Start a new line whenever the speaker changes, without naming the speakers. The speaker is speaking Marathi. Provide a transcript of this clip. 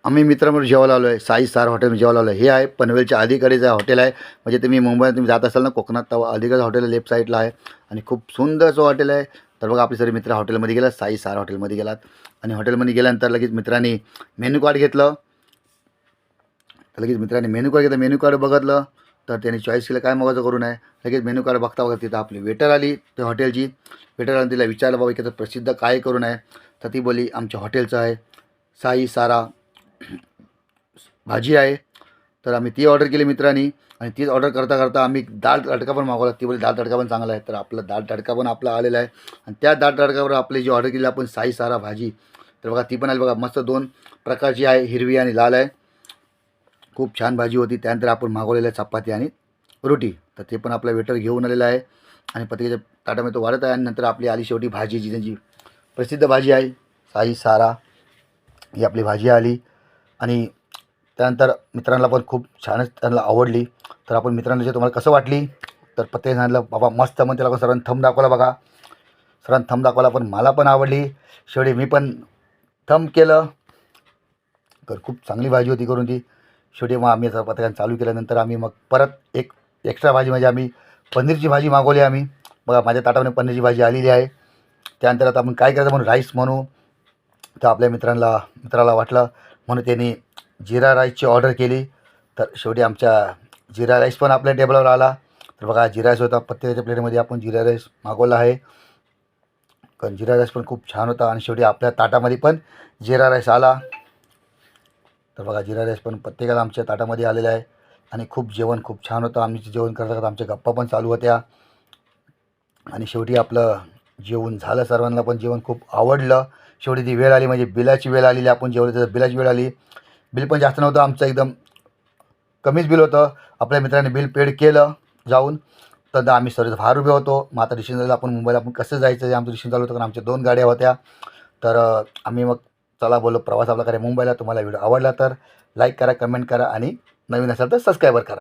आम्ही मित्रांबरोबर जेवायला आलो आहे. साई स्टार हॉटेलमध्ये जेवायला आलो आहे. हे आहे पनवेलच्या अलीकडेचं हॉटेल आहे. म्हणजे तुम्ही मुंबईत तुम्ही जात असाल ना कोकणात, तेव्हा अलीकडे हॉटेल लेफ्ट साईडला आहे आणि खूप सुंदरचं हॉटेल आहे. तर बघा आपले सर्व मित्र हॉटेलमध्ये गेलात, साई स्टार हॉटेलमध्ये गेलात आणि हॉटेलमध्ये गेल्यानंतर लगेच मित्रांनी मेनू कार्ड घेतलं. तर लगेच मित्रांनी मेनू कार्ड घेतलं. मेनू कार्ड बघितलं तर त्यांनी चॉईस केलं काय मागवायचं करून आहे. लगेच मेनू कार्ड बघता बघता तिथं आपली वेटर आली त्या हॉटेलची. वेटर आली, तिला विचारलं बाबा की प्रसिद्ध काय करून आहे. तर ती बोली आमच्या हॉटेलचं आहे साई सारा भाजी आहे. तर आम्ही ती ऑर्डर केली मित्रांनी आणि तीच ऑर्डर करता करता आम्ही दाल तडका पण मागवला. ती बोली दाल तडका पण चांगला आहे. तर आपलं दाल तडका पण आपला आलेला आहे आणि त्या दाल तडकावर आपली जी ऑर्डर केली आपण साई सारा भाजी, तर बघा ती पण आली. बघा मस्त दोन प्रकारची आहे, हिरवी आणि लाल आहे. खूप छान भाजी होती. त्यानंतर आपण मागवलेल्या चपाती आणि रोटी, तर ते पण आपला वेटर घेऊन आलेला आहे आणि प्रत्येकाच्या ताटामध्ये तो वाढत आहे. आणि नंतर आपली आली शेवटी भाजी, जी त्यांची प्रसिद्ध भाजी आहे साई सारा, ही आपली भाजी आली. आणि त्यानंतर मित्रांना पण खूप छानच त्यांना आवडली. तर आपण मित्रांना जे तुम्हाला कसं वाटली, तर प्रत्येक सांगितलं बाबा मस्त, मग त्याला सर्वांनी थंब दाखवला. बघा सर्वांनी थंब दाखवला, पण मला पण आवडली. शेवटी मी पण थंब केलं. तर खूप चांगली भाजी होती करून ती. शेवटी मग आम्ही आता पत्रकार चालू केल्यानंतर आम्ही मग परत एक एक्स्ट्रा भाजी म्हणजे आम्ही पनीरची भाजी मागवली आम्ही. बघा माझ्या ताटामध्ये पनीरची भाजी आलेली आहे. त्यानंतर आता आपण काय करायचं म्हणून राईस म्हणू, तर आपल्या मित्राला वाटलं म्हणून त्यांनी जिरा राईसची ऑर्डर केली. तर शेवटी आमच्या जिरा राईस पण आपल्या टेबलवर आला. तर बघा जिरा राईस होता, प्रत्येकाच्या प्लेटमध्ये आपण जिरा राईस मागवला आहे. कारण जिरा राईस पण खूप छान होता आणि शेवटी आपल्या ताटामध्ये पण जिरा राईस आला. तर बघा जिरा राईस पण प्रत्येकाला आमच्या ताटामध्ये आलेला आहे आणि खूप जेवण खूप छान होतं. आम्ही जेवण करता करता आमच्या गप्पा पण चालू होत्या आणि शेवटी आपलं जेवण झालं. सर्वांना पण जेवण खूप आवडलं. शेवटी ती वेळ आली म्हणजे बिलाची वेळ आलेली. आपण जेवढं तर बिलाची वेळ आली. बिल पण जास्त नव्हतं आमचं, एकदम कमीच बिल होतं. आपल्या मित्राने बिल पेड केलं जाऊन. तर आम्ही सर्व बाहेर उभे होतो. मग आता डिसिजन झालं आपण मुंबईला आपण कसं जायचं हे आमचं डिसिजन चालू होतं. कारण आमच्या 2 गाड्या होत्या. तर आम्ही मग चला बोललो प्रवास आपला करा मुंबईला. तुम्हाला व्हिडिओ आवडला तर लाईक करा, कमेंट करा आणि नवीन असाल तर सबस्क्राईबर करा.